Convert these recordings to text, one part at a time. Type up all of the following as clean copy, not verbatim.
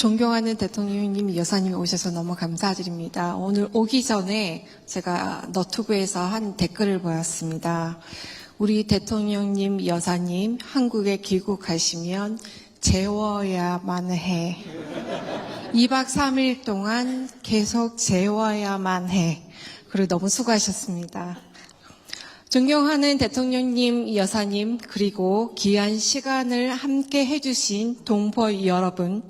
존경하는 대통령님, 여사님 오셔서 너무 감사드립니다. 오늘 오기 전에 제가 너튜브에서 한 댓글을 보았습니다. 우리 대통령님, 여사님 한국에 귀국하시면 재워야만 해. 2박 3일 동안 계속 재워야만 해. 그리고 너무 수고하셨습니다. 존경하는 대통령님, 여사님, 그리고 귀한 시간을 함께 해주신 동포 여러분,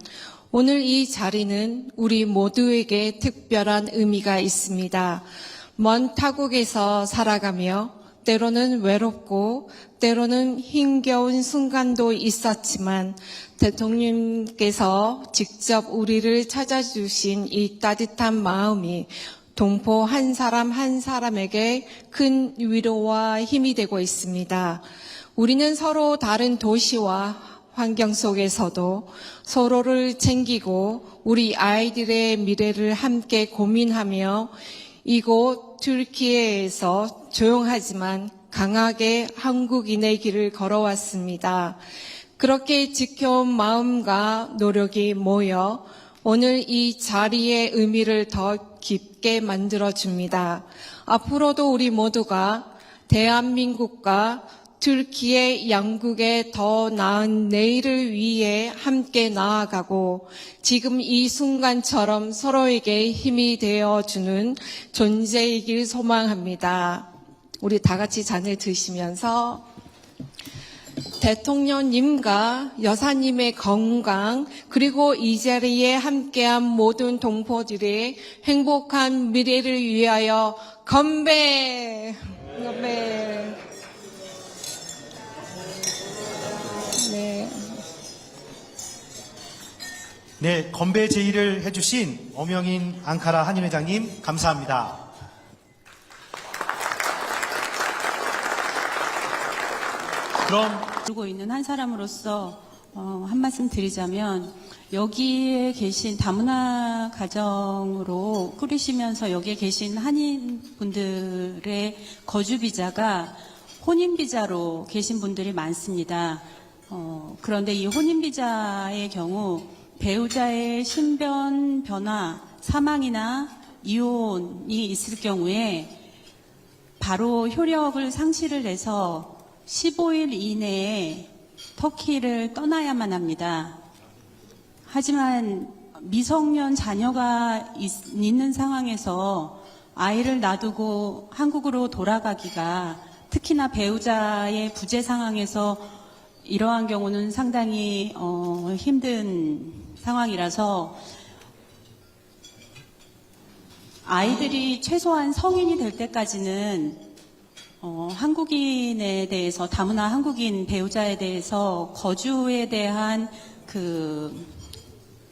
오늘 이 자리는 우리 모두에게 특별한 의미가 있습니다. 먼 타국에서 살아가며 때로는 외롭고 때로는 힘겨운 순간도 있었지만 대통령님께서 직접 우리를 찾아주신 이 따뜻한 마음이 동포 한 사람 한 사람에게 큰 위로와 힘이 되고 있습니다. 우리는 서로 다른 도시와 환경 속에서도 서로를 챙기고 우리 아이들의 미래를 함께 고민하며 이곳 튀르키예에서 조용하지만 강하게 한국인의 길을 걸어왔습니다. 그렇게 지켜온 마음과 노력이 모여 오늘 이 자리의 의미를 더 깊게 만들어줍니다. 앞으로도 우리 모두가 대한민국과 튀르키예 양국의 더 나은 내일을 위해 함께 나아가고 지금 이 순간처럼 서로에게 힘이 되어주는 존재이길 소망합니다. 우리 다 같이 잔을 드시면서 대통령님과 여사님의 건강 그리고 이 자리에 함께한 모든 동포들의 행복한 미래를 위하여 건배! 건배! 네, 건배 제의를 해주신 엄영인 앙카라 한인회장님 감사합니다. 그럼 두고 있는 한 사람으로서 한 말씀 드리자면 여기에 계신 다문화 가정으로 꾸리시면서 여기에 계신 한인분들의 거주 비자가 혼인 비자로 계신 분들이 많습니다. 그런데 이 혼인 비자의 경우 배우자의 신변 변화, 사망이나 이혼이 있을 경우에 바로 효력을 상실을 해서 15일 이내에 터키를 떠나야만 합니다. 하지만 미성년 자녀가 있는 상황에서 아이를 놔두고 한국으로 돌아가기가 특히나 배우자의 부재 상황에서 이러한 경우는 상당히 힘든 상황이라서 아이들이 최소한 성인이 될 때까지는 한국인에 대해서 다문화 한국인 배우자에 대해서 거주에 대한 그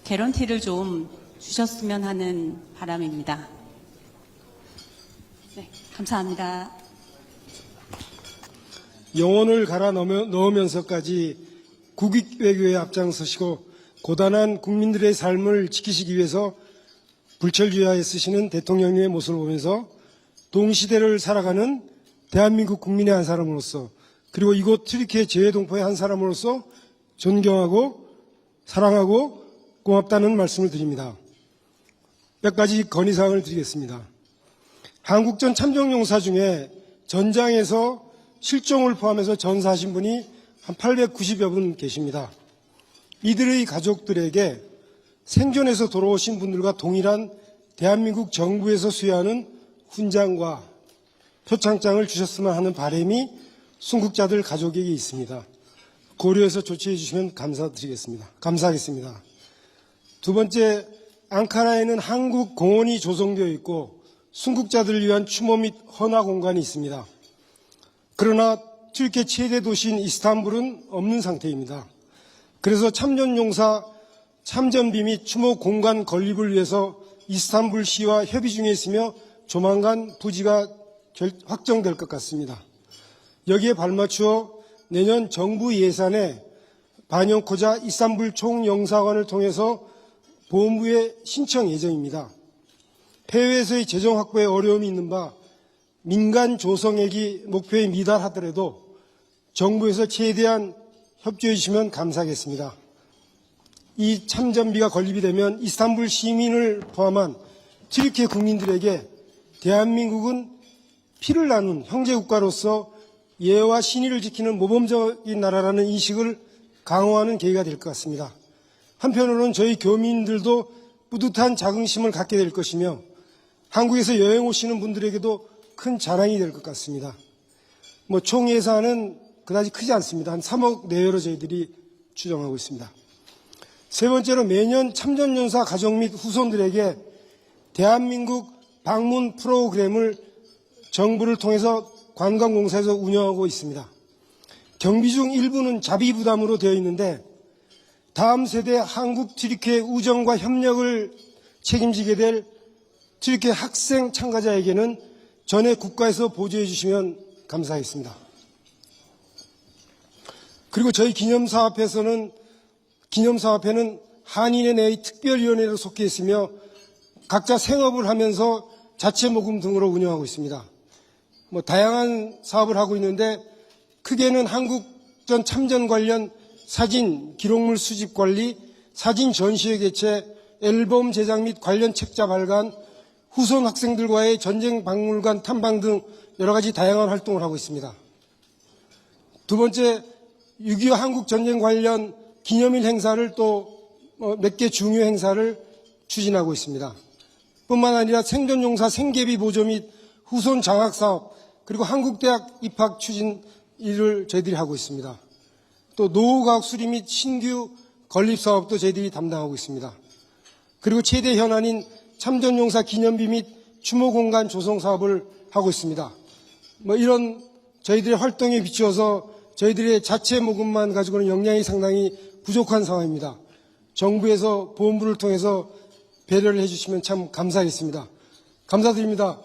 개런티를 좀 주셨으면 하는 바람입니다. 네, 감사합니다. 영혼을 갈아 넣으면서까지 국익 외교에 앞장서시고 고단한 국민들의 삶을 지키시기 위해서 불철주야에 쓰시는 대통령님의 모습을 보면서 동시대를 살아가는 대한민국 국민의 한 사람으로서 그리고 이곳 튀르키예 재외동포의 한 사람으로서 존경하고 사랑하고 고맙다는 말씀을 드립니다. 몇 가지 건의사항을 드리겠습니다. 한국전 참전용사 중에 전장에서 실종을 포함해서 전사하신 분이 한 890여 분 계십니다. 이들의 가족들에게 생존해서 돌아오신 분들과 동일한 대한민국 정부에서 수여하는 훈장과 표창장을 주셨으면 하는 바람이 순국자들 가족에게 있습니다. 고려해서 조치해 주시면 감사하겠습니다. 두 번째, 앙카라에는 한국 공원이 조성되어 있고 순국자들을 위한 추모 및 헌화 공간이 있습니다. 그러나 튀르키예 최대 도시인 이스탄불은 없는 상태입니다. 그래서 참전용사 참전비 및 추모 공간 건립을 위해서 이스탄불 시와 협의 중에 있으며 조만간 부지가 확정될 것 같습니다. 여기에 발맞추어 내년 정부 예산에 반영코자 이스탄불 총영사관을 통해서 보훈부에 신청 예정입니다. 해외에서의 재정 확보에 어려움이 있는 바 민간 조성액이 목표에 미달하더라도 정부에서 최대한 협조해 주시면 감사하겠습니다. 이 참전비가 건립이 되면 이스탄불 시민을 포함한 튀르키예 국민들에게 대한민국은 피를 나눈 형제국가로서 예와 신의를 지키는 모범적인 나라라는 인식을 강화하는 계기가 될 것 같습니다. 한편으로는 저희 교민들도 뿌듯한 자긍심을 갖게 될 것이며 한국에서 여행 오시는 분들에게도 큰 자랑이 될 것 같습니다. 총 예산은 그다지 크지 않습니다. 한 3억 내외로 저희들이 추정하고 있습니다. 세 번째로 매년 참전용사 가족 및 후손들에게 대한민국 방문 프로그램을 정부를 통해서 관광공사에서 운영하고 있습니다. 경비 중 일부는 자비 부담으로 되어 있는데 다음 세대 한국 튀르키예 우정과 협력을 책임지게 될 튀르키예 학생 참가자에게는 전액 국가에서 보조해 주시면 감사하겠습니다. 그리고 저희 기념사업회는 한인회 내의 특별위원회로 속해 있으며 각자 생업을 하면서 자체 모금 등으로 운영하고 있습니다. 다양한 사업을 하고 있는데 크게는 한국전 참전 관련 사진, 기록물 수집 관리, 사진 전시회 개최, 앨범 제작 및 관련 책자 발간, 후손 학생들과의 전쟁 박물관 탐방 등 여러 가지 다양한 활동을 하고 있습니다. 두 번째, 6.25 한국 전쟁 관련 기념일 행사를 또 몇 개 중요 행사를 추진하고 있습니다. 뿐만 아니라 생존용사 생계비 보조 및 후손 장학 사업, 그리고 한국대학 입학 추진 일을 저희들이 하고 있습니다. 또 노후과학 수리 및 신규 건립 사업도 저희들이 담당하고 있습니다. 그리고 최대 현안인 참전용사 기념비 및 추모 공간 조성 사업을 하고 있습니다. 이런 저희들의 활동에 비추어서 저희들의 자체 모금만 가지고는 역량이 상당히 부족한 상황입니다. 정부에서 보험부를 통해서 배려를 해주시면 참 감사하겠습니다. 감사드립니다.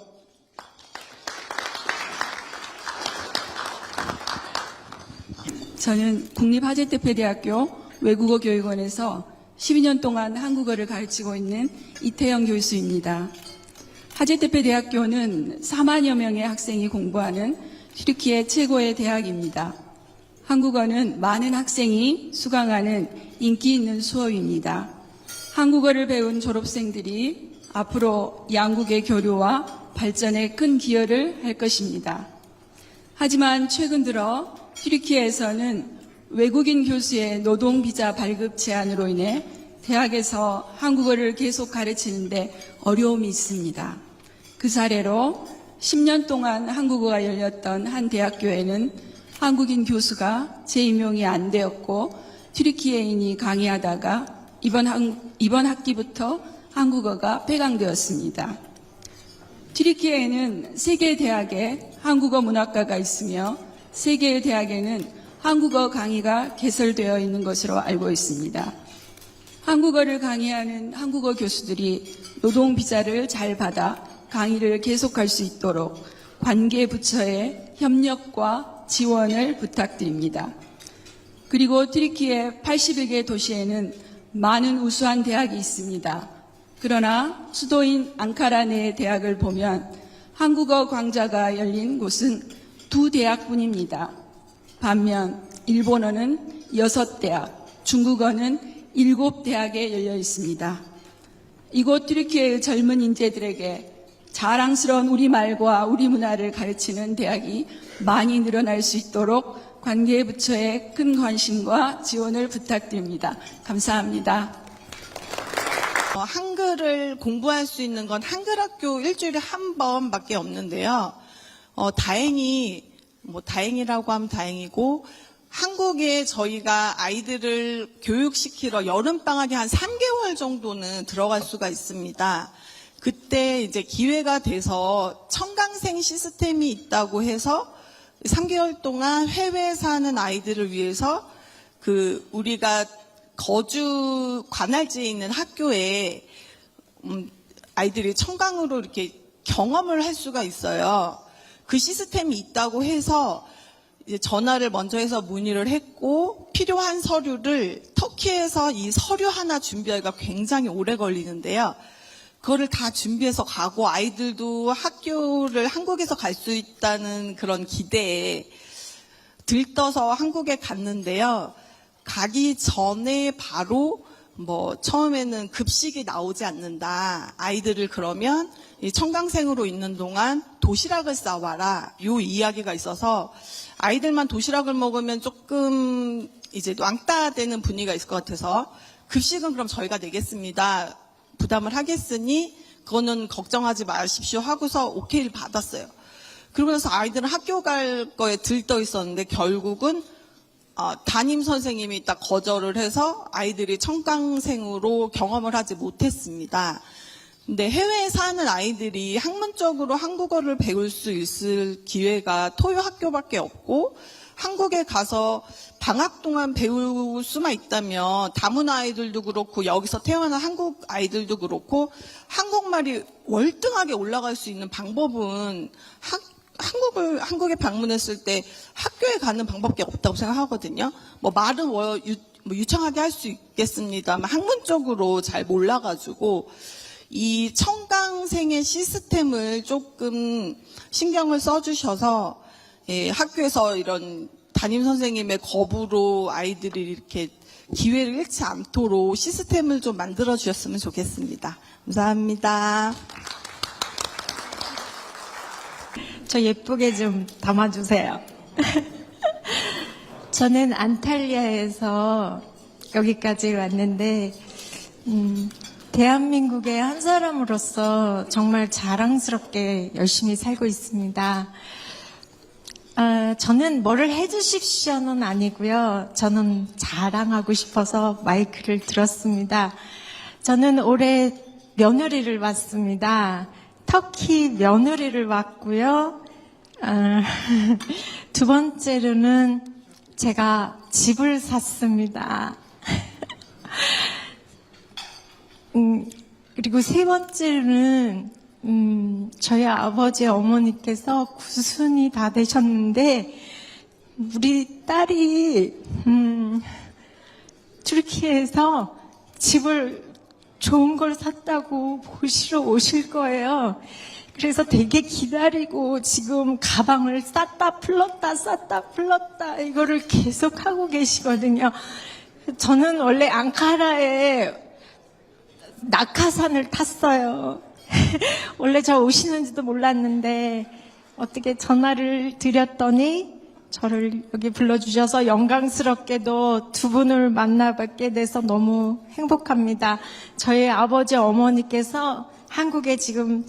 저는 국립하재대표대학교 외국어교육원에서 12년 동안 한국어를 가르치고 있는 이태영 교수입니다. 하재대표대학교는 4만여 명의 학생이 공부하는 튀르키예 최고의 대학입니다. 한국어는 많은 학생이 수강하는 인기 있는 수업입니다. 한국어를 배운 졸업생들이 앞으로 양국의 교류와 발전에 큰 기여를 할 것입니다. 하지만 최근 들어 튀르키예에서는 외국인 교수의 노동비자 발급 제한으로 인해 대학에서 한국어를 계속 가르치는데 어려움이 있습니다. 그 사례로 10년 동안 한국어가 열렸던 한 대학교에는 한국인 교수가 재임용이 안 되었고 튀르키예인이 강의하다가 이번 학기부터 한국어가 폐강되었습니다. 튀르키예에는 3개의 대학에 한국어 문학과가 있으며 3개의 대학에는 한국어 강의가 개설되어 있는 것으로 알고 있습니다. 한국어를 강의하는 한국어 교수들이 노동비자를 잘 받아 강의를 계속할 수 있도록 관계 부처의 협력과 지원을 부탁드립니다. 그리고 튀르키예 81개 도시에는 많은 우수한 대학이 있습니다. 그러나 수도인 앙카라 내의 대학을 보면 한국어 강좌가 열린 곳은 2대학뿐입니다. 반면 일본어는 6대학, 중국어는 7대학에 열려 있습니다. 이곳 튀르키예의 젊은 인재들에게 자랑스러운 우리말과 우리 문화를 가르치는 대학이 많이 늘어날 수 있도록 관계부처의 큰 관심과 지원을 부탁드립니다. 감사합니다. 한글을 공부할 수 있는 건 한글학교 일주일에 한 번밖에 없는데요. 다행이라고 하면 다행이고, 한국에 저희가 아이들을 교육시키러 여름방학에 한 3개월 정도는 들어갈 수가 있습니다. 그때 이제 기회가 돼서 청강생 시스템이 있다고 해서 3개월 동안 해외에 사는 아이들을 위해서 우리가 거주 관할지에 있는 학교에 아이들이 청강으로 이렇게 경험을 할 수가 있어요. 그 시스템이 있다고 해서 이제 전화를 먼저 해서 문의를 했고, 필요한 서류를 터키에서 이 서류 하나 준비하기가 굉장히 오래 걸리는데요. 그거를 다 준비해서 가고 아이들도 학교를 한국에서 갈 수 있다는 그런 기대에 들떠서 한국에 갔는데요. 가기 전에 바로 뭐 처음에는 급식이 나오지 않는다. 아이들을 그러면 이 청강생으로 있는 동안 도시락을 싸와라. 요 이야기가 있어서 아이들만 도시락을 먹으면 조금 이제 왕따 되는 분위기가 있을 것 같아서 급식은 그럼 저희가 내겠습니다. 부담을 하겠으니 그거는 걱정하지 마십시오 하고서 오케이를 받았어요. 그러고 나서 아이들은 학교 갈 거에 들떠 있었는데 결국은 담임 선생님이 딱 거절을 해서 아이들이 청강생으로 경험을 하지 못했습니다. 근데 해외에 사는 아이들이 학문적으로 한국어를 배울 수 있을 기회가 토요 학교밖에 없고 한국에 가서 방학 동안 배울 수만 있다면 다문화 아이들도 그렇고 여기서 태어난 한국 아이들도 그렇고 한국말이 월등하게 올라갈 수 있는 방법은 한국에 방문했을 때 학교에 가는 방법밖에 없다고 생각하거든요. 뭐 말은 유창하게 할 수 있겠습니다만 학문적으로 잘 몰라가지고 이 청강생의 시스템을 조금 신경을 써주셔서 학교에서 이런 담임 선생님의 거부로 아이들이 이렇게 기회를 잃지 않도록 시스템을 좀 만들어 주셨으면 좋겠습니다. 감사합니다. 저 예쁘게 좀 담아주세요. 저는 안탈리아에서 여기까지 왔는데 대한민국의 한 사람으로서 정말 자랑스럽게 열심히 살고 있습니다. 저는 뭐를 해주십시오는 아니고요. 저는 자랑하고 싶어서 마이크를 들었습니다. 저는 올해 며느리를 왔습니다. 터키 며느리를 왔고요. 두 번째로는 제가 집을 샀습니다. 그리고 세 번째로는 저희 아버지 어머니께서 90이 다 되셨는데 우리 딸이 튀르키예에서 집을 좋은 걸 샀다고 보시러 오실 거예요. 그래서 되게 기다리고 지금 가방을 쌌다 풀렀다 이거를 계속 하고 계시거든요. 저는 원래 앙카라에 낙하산을 탔어요. 원래 저 오시는지도 몰랐는데 어떻게 전화를 드렸더니 저를 여기 불러주셔서 영광스럽게도 두 분을 만나뵙게 돼서 너무 행복합니다. 저희 아버지 어머니께서 한국에 지금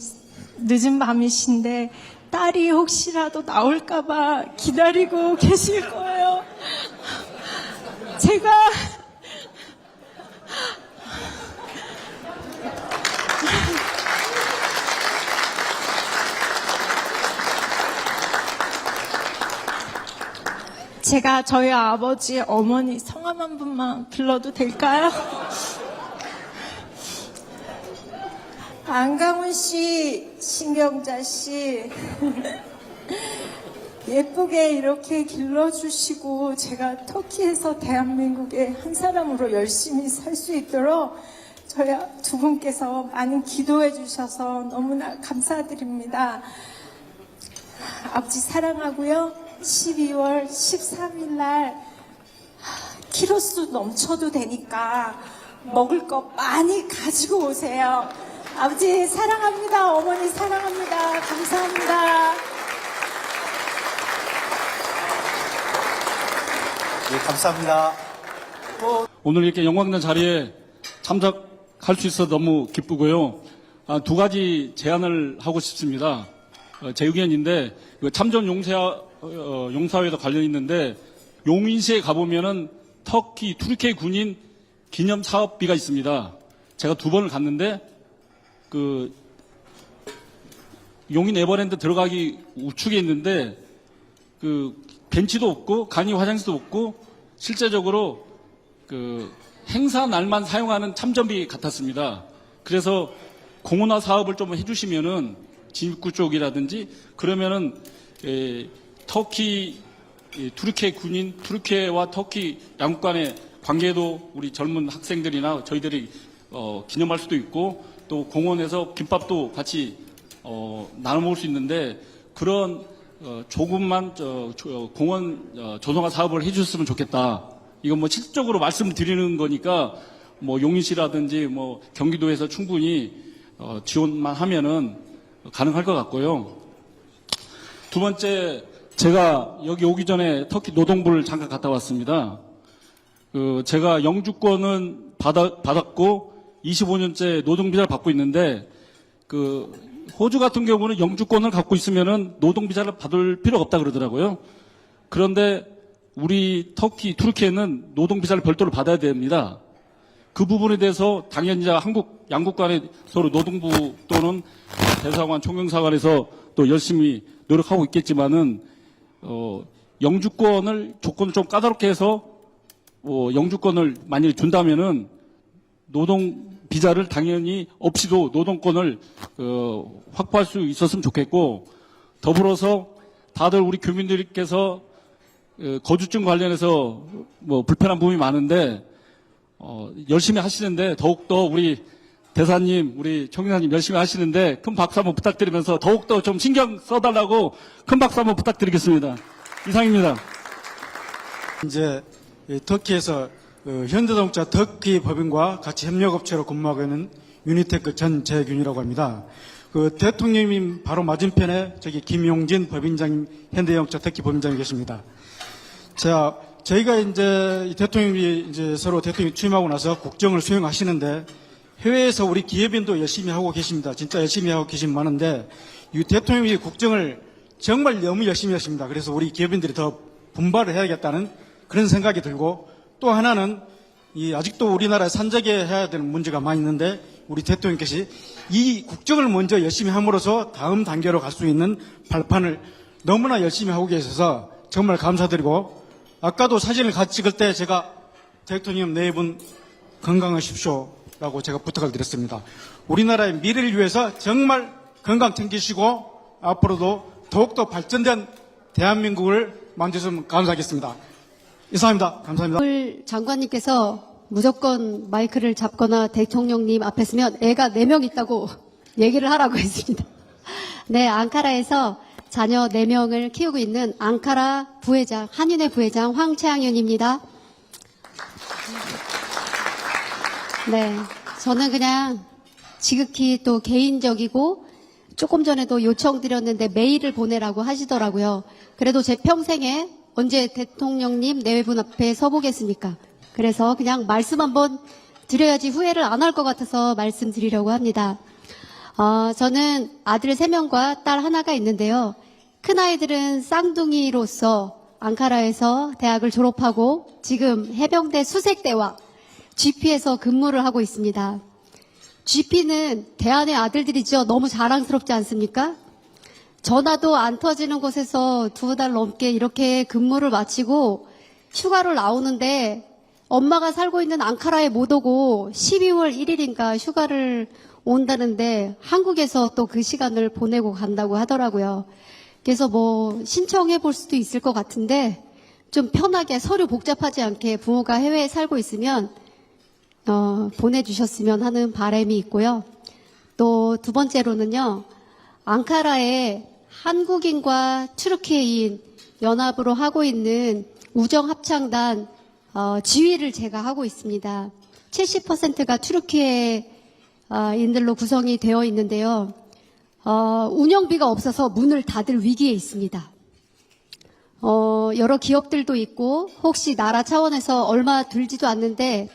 늦은 밤이신데 딸이 혹시라도 나올까봐 기다리고 계실 거예요. 제가 저희 아버지 어머니 성함 한 분만 불러도 될까요? 안강훈 씨, 신경자 씨, 예쁘게 이렇게 길러주시고 제가 터키에서 대한민국의 한 사람으로 열심히 살 수 있도록 저희 두 분께서 많은 기도해 주셔서 너무나 감사드립니다. 아버지 사랑하고요. 12월 13일 날 키로수 넘쳐도 되니까 먹을 거 많이 가지고 오세요. 아버지 사랑합니다. 어머니 사랑합니다. 감사합니다. 네, 감사합니다. 오늘 이렇게 영광된 자리에 참석할 수 있어 너무 기쁘고요. 두 가지 제안을 하고 싶습니다. 제 의견인데 참전 용사회도 관련 있는데 용인시에 가보면은 터키 튀르키예 군인 기념 사업비가 있습니다. 제가 2번을 갔는데 그 용인 에버랜드 들어가기 우측에 있는데 그 벤치도 없고 간이 화장실도 없고 실제적으로 그 행사 날만 사용하는 참전비 같았습니다. 그래서 공원화 사업을 좀 해주시면은 진입구 쪽이라든지 그러면은 터키 튀르키예 군인 튀르키예와 터키 양국 간의 관계도 우리 젊은 학생들이나 저희들이 기념할 수도 있고 또 공원에서 김밥도 같이 나눠 먹을 수 있는데 그런 조금만 공원 조성화 사업을 해주셨으면 좋겠다. 이건 뭐 실질적으로 말씀드리는 거니까 뭐 용인시라든지 뭐 경기도에서 충분히 지원만 하면은 가능할 것 같고요. 두 번째, 제가 여기 오기 전에 터키 노동부를 잠깐 갔다 왔습니다. 제가 영주권은 받았고 25년째 노동비자를 받고 있는데 호주 같은 경우는 영주권을 갖고 있으면은 노동비자를 받을 필요가 없다 그러더라고요. 그런데 우리 투르키에는 노동비자를 별도로 받아야 됩니다. 그 부분에 대해서 당연히 양국 간에 서로 노동부 또는 대사관, 총영사관에서 또 열심히 노력하고 있겠지만은 영주권을 조건을 좀 까다롭게 해서 영주권을 만약에 준다면은 노동 비자를 당연히 없이도 노동권을 확보할 수 있었으면 좋겠고, 더불어서 다들 우리 교민들께서 거주증 관련해서 뭐 불편한 부분이 많은데 열심히 하시는데 더욱더 우리 대사님, 우리 총리사님 열심히 하시는데 큰 박수 한번 부탁드리면서 더욱더 좀 신경 써달라고 큰 박수 한번 부탁드리겠습니다. 이상입니다. 이제 터키에서 현대자동차 터키 법인과 같이 협력업체로 근무하고 있는 유니테크 전재균이라고 합니다. 대통령님 바로 맞은편에 저기 김용진 법인장님, 현대자동차 터키 법인장이 계십니다. 저희가 이제 대통령이 이제 서로 대통령이 취임하고 나서 국정을 수행하시는데 해외에서 우리 기업인도 열심히 하고 계십니다. 진짜 열심히 하고 계신 많은데 이 대통령이 국정을 정말 너무 열심히 하십니다. 그래서 우리 기업인들이 더 분발을 해야겠다는 그런 생각이 들고, 또 하나는 아직도 우리나라에 산적에 해야 되는 문제가 많이 있는데 우리 대통령께서 이 국정을 먼저 열심히 함으로써 다음 단계로 갈 수 있는 발판을 너무나 열심히 하고 계셔서 정말 감사드리고, 아까도 사진을 같이 찍을 때 제가 대통령 네 분 건강하십시오라고 제가 부탁을 드렸습니다. 우리나라의 미래를 위해서 정말 건강 챙기시고 앞으로도 더욱더 발전된 대한민국을 만드셨으면 감사하겠습니다. 이상입니다. 감사합니다. 오늘 장관님께서 무조건 마이크를 잡거나 대통령님 앞에 서면 애가 4명 있다고 얘기를 하라고 했습니다. 네, 앙카라에서 자녀 4명을 키우고 있는 앙카라 부회장, 한인회 부회장 황채양윤입니다. 네, 저는 그냥 지극히 또 개인적이고 조금 전에도 요청드렸는데 메일을 보내라고 하시더라고요. 그래도 제 평생에 언제 대통령님 내외분 앞에 서보겠습니까? 그래서 그냥 말씀 한번 드려야지 후회를 안 할 것 같아서 말씀드리려고 합니다. 저는 아들 3명과 딸 하나가 있는데요. 큰아이들은 쌍둥이로서 앙카라에서 대학을 졸업하고 지금 해병대 수색대와 GP에서 근무를 하고 있습니다. GP는 대한의 아들들이죠. 너무 자랑스럽지 않습니까? 전화도 안 터지는 곳에서 2달 넘게 이렇게 근무를 마치고 휴가를 나오는데 엄마가 살고 있는 앙카라에 못 오고 12월 1일인가 휴가를 온다는데 한국에서 또 그 시간을 보내고 간다고 하더라고요. 그래서 뭐 신청해 볼 수도 있을 것 같은데 좀 편하게 서류 복잡하지 않게 부모가 해외에 살고 있으면 보내주셨으면 하는 바람이 있고요. 또 두 번째로는요. 앙카라에 한국인과 튀르키예인 연합으로 하고 있는 우정합창단 지휘를 제가 하고 있습니다. 70%가 튀르키예인들로 구성이 되어 있는데요. 운영비가 없어서 문을 닫을 위기에 있습니다. 여러 기업들도 있고 혹시 나라 차원에서 얼마 들지도 않는데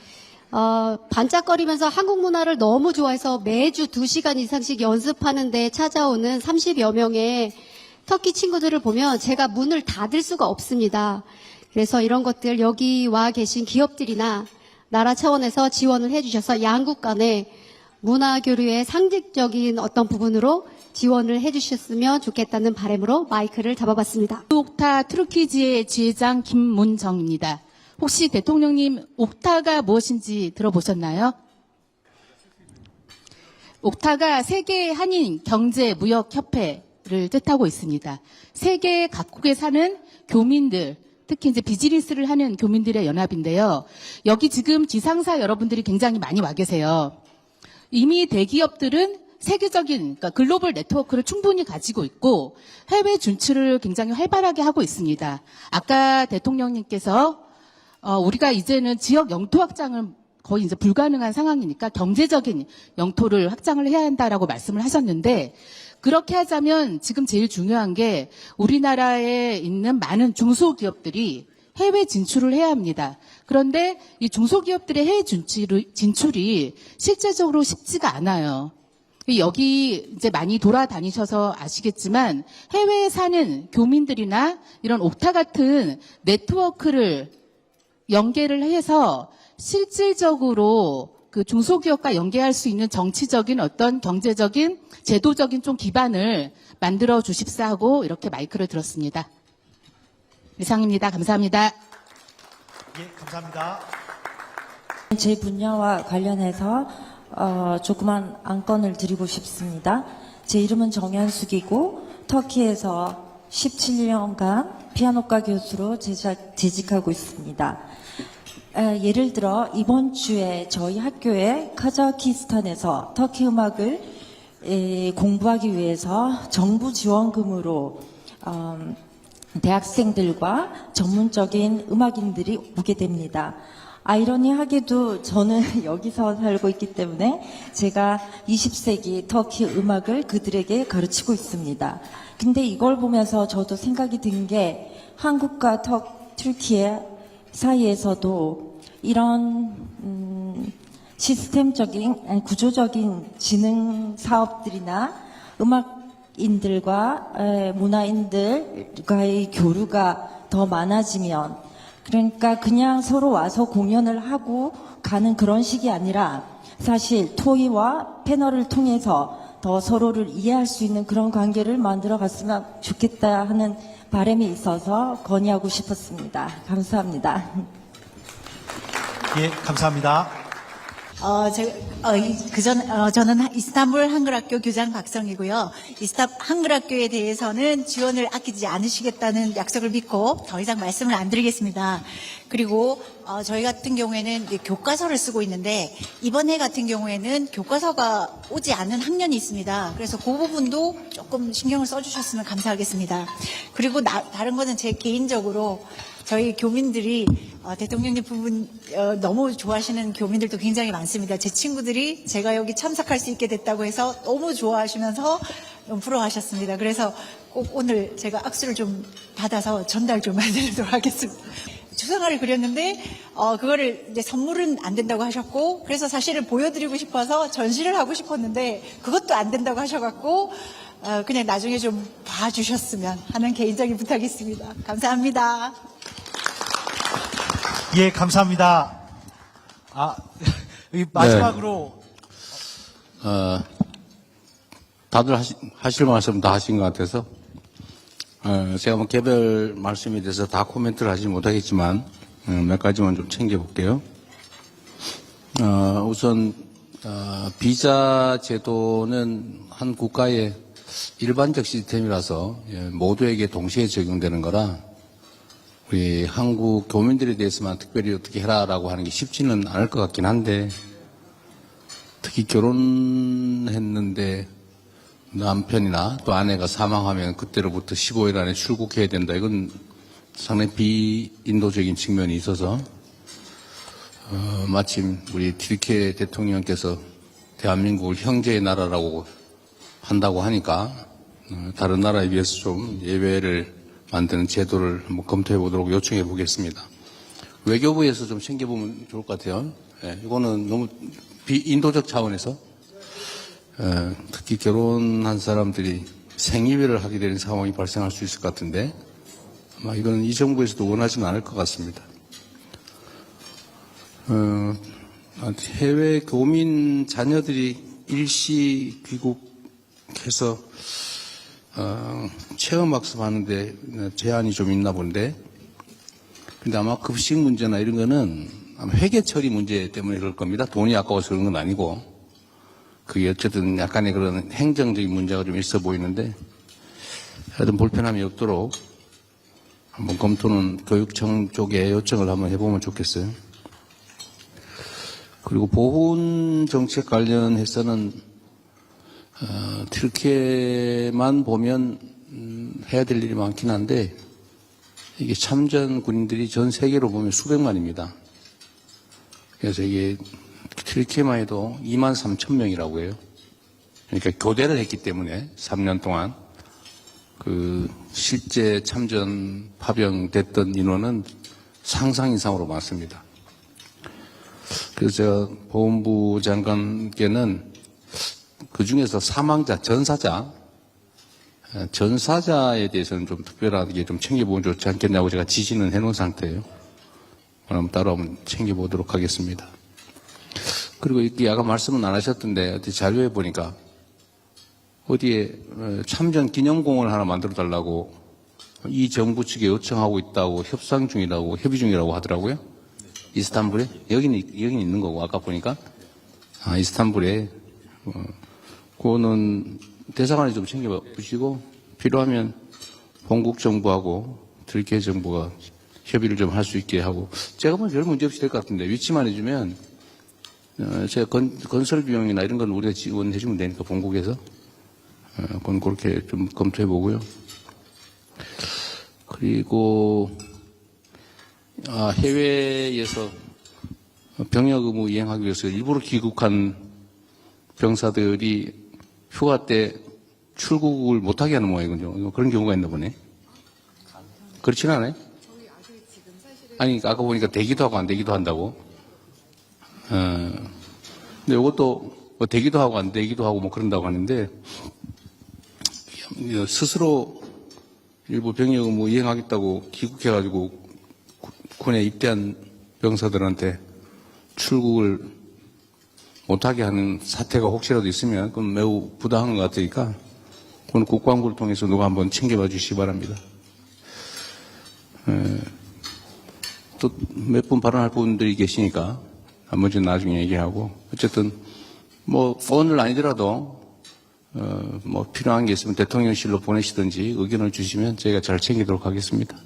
반짝거리면서 한국 문화를 너무 좋아해서 매주 2시간 이상씩 연습하는데 찾아오는 30여 명의 터키 친구들을 보면 제가 문을 닫을 수가 없습니다. 그래서 이런 것들 여기 와 계신 기업들이나 나라 차원에서 지원을 해주셔서 양국 간의 문화교류의 상징적인 어떤 부분으로 지원을 해주셨으면 좋겠다는 바람으로 마이크를 잡아봤습니다. 옥타 트루키지의 지회장 김문정입니다. 혹시 대통령님 옥타가 무엇인지 들어보셨나요? 옥타가 세계 한인 경제 무역 협회를 뜻하고 있습니다. 세계 각국에 사는 교민들, 특히 이제 비즈니스를 하는 교민들의 연합인데요. 여기 지금 지상사 여러분들이 굉장히 많이 와 계세요. 이미 대기업들은 세계적인, 그러니까 글로벌 네트워크를 충분히 가지고 있고 해외 진출을 굉장히 활발하게 하고 있습니다. 아까 대통령님께서 우리가 이제는 지역 영토 확장을 거의 이제 불가능한 상황이니까 경제적인 영토를 확장을 해야 한다라고 말씀을 하셨는데, 그렇게 하자면 지금 제일 중요한 게 우리나라에 있는 많은 중소기업들이 해외 진출을 해야 합니다. 그런데 이 중소기업들의 해외 진출이 실제적으로 쉽지가 않아요. 여기 이제 많이 돌아다니셔서 아시겠지만 해외에 사는 교민들이나 이런 옥타 같은 네트워크를 연계를 해서 실질적으로 그 중소기업과 연계할 수 있는 정치적인 어떤 경제적인 제도적인 좀 기반을 만들어 주십사 하고 이렇게 마이크를 들었습니다. 이상입니다. 감사합니다. 예, 감사합니다. 제 분야와 관련해서 조그만 안건을 드리고 싶습니다. 제 이름은 정현숙이고 터키에서 17년간 피아노과 교수로 재직하고 있습니다. 예를 들어 이번 주에 저희 학교에 카자흐스탄에서 터키 음악을 공부하기 위해서 정부 지원금으로 대학생들과 전문적인 음악인들이 오게 됩니다. 아이러니하게도 저는 여기서 살고 있기 때문에 제가 20세기 터키 음악을 그들에게 가르치고 있습니다. 근데 이걸 보면서 저도 생각이 든 게 한국과 튀르키예 사이에서도 이런 시스템적인 구조적인 지능 사업들이나 음악인들과 문화인들과의 교류가 더 많아지면, 그러니까 그냥 서로 와서 공연을 하고 가는 그런 식이 아니라 사실 토의와 패널을 통해서 더 서로를 이해할 수 있는 그런 관계를 만들어 갔으면 좋겠다 하는 바람이 있어서 건의하고 싶었습니다. 감사합니다. 예, 감사합니다. 저는 이스탄불 한글학교 교장 박성이고요. 한글학교에 대해서는 지원을 아끼지 않으시겠다는 약속을 믿고 더 이상 말씀을 안 드리겠습니다. 그리고 저희 같은 경우에는 교과서를 쓰고 있는데 이번 해 같은 경우에는 교과서가 오지 않는 학년이 있습니다. 그래서 그 부분도 조금 신경을 써주셨으면 감사하겠습니다. 그리고 다른 거는 제 개인적으로 저희 교민들이 대통령님 부분 너무 좋아하시는 교민들도 굉장히 많습니다. 제 친구들이 제가 여기 참석할 수 있게 됐다고 해서 너무 좋아하시면서 부러워하셨습니다. 그래서 꼭 오늘 제가 악수를 좀 받아서 전달 좀 해드리도록 하겠습니다. 추상화를 그렸는데 그거를 이제 선물은 안 된다고 하셨고, 그래서 사실은 보여드리고 싶어서 전시를 하고 싶었는데 그것도 안 된다고 하셔갖고 그냥 나중에 좀 봐주셨으면 하는 개인적인 부탁이 있습니다. 감사합니다. 예, 감사합니다. 마지막으로. 다들 하실 말씀 다 하신 것 같아서, 제가 뭐 개별 말씀에 대해서 다 코멘트를 하지 못하겠지만, 몇 가지만 좀 챙겨볼게요. 우선, 비자 제도는 한 국가의 일반적 시스템이라서 모두에게 동시에 적용되는 거라, 우리 한국 교민들에 대해서만 특별히 어떻게 해라라고 하는 게 쉽지는 않을 것 같긴 한데, 특히 결혼했는데 남편이나 또 아내가 사망하면 그때로부터 15일 안에 출국해야 된다. 이건 상당히 비인도적인 측면이 있어서, 마침 우리 튀르키예 대통령께서 대한민국을 형제의 나라라고 한다고 하니까 다른 나라에 비해서 좀 예외를 만드는 제도를 한번 검토해 보도록 요청해 보겠습니다. 외교부에서 좀 챙겨보면 좋을 것 같아요. 이거는 너무 비인도적 차원에서, 특히 결혼한 사람들이 생이별을 하게 되는 상황이 발생할 수 있을 것 같은데, 아마 이건 이 정부에서도 원하지는 않을 것 같습니다. 해외 교민 자녀들이 일시 귀국해서 체험학습 하는데 제한이 좀 있나 본데, 근데 아마 급식 문제나 이런 거는 아마 회계 처리 문제 때문에 그럴 겁니다. 돈이 아까워서 그런 건 아니고, 그게 어쨌든 약간의 그런 행정적인 문제가 좀 있어 보이는데, 하여튼 불편함이 없도록 한번 검토는 교육청 쪽에 요청을 한번 해보면 좋겠어요. 그리고 보훈 정책 관련해서는 튀르키예만 보면 해야 될 일이 많긴 한데, 이게 참전 군인들이 전 세계로 보면 수백만입니다. 그래서 이게 트리키에만 해도 23,000명이라고 해요. 그러니까 교대를 했기 때문에 3년 동안 그 실제 참전 파병됐던 인원은 상상 이상으로 많습니다. 그래서 제가 보훈부 장관께는 그 중에서 사망자, 전사자에 대해서는 좀 특별하게 좀 챙겨보면 좋지 않겠냐고 제가 지시는 해놓은 상태예요. 그럼 따로 한번 챙겨보도록 하겠습니다. 그리고 이렇게 아까 말씀은 안 하셨던데 어디 자료에 보니까 어디에 참전 기념공원을 하나 만들어 달라고 이 정부 측에 요청하고 있다고 협상 중이라고 협의 중이라고 하더라고요. 이스탄불에 여기는 있는 거고 아까 보니까 이스탄불에 그거는 대사관에 좀 챙겨보시고 필요하면 본국 정부하고 트리키에 정부가 협의를 좀 할 수 있게 하고 제가 보면 별 문제 없이 될 것 같은데 위치만 해주면 제가 건설 비용이나 이런 건 우리가 지원해 주면 되니까 본국에서 그건 그렇게 좀 검토해 보고요. 그리고 해외에서 병역 의무 이행하기 위해서 일부러 귀국한 병사들이 휴가 때 출국을 못하게 하는 모양이군요. 그런 경우가 있나 보네. 그렇지는 않아요? 아니, 아까 보니까 되기도 하고 안 되기도 한다고. 근데 이것도 뭐 되기도 하고 안 되기도 하고 뭐 그런다고 하는데, 스스로 일부 병역 의무 이행하겠다고 귀국해가지고 군에 입대한 병사들한테 출국을 못하게 하는 사태가 혹시라도 있으면 그건 매우 부당한 것 같으니까 그건 국방부를 통해서 누가 한번 챙겨봐 주시기 바랍니다. 또 몇 분 발언할 분들이 계시니까 나머지 나중에 얘기하고 어쨌든 뭐 오늘 아니더라도 뭐 필요한 게 있으면 대통령실로 보내시든지 의견을 주시면 저희가 잘 챙기도록 하겠습니다.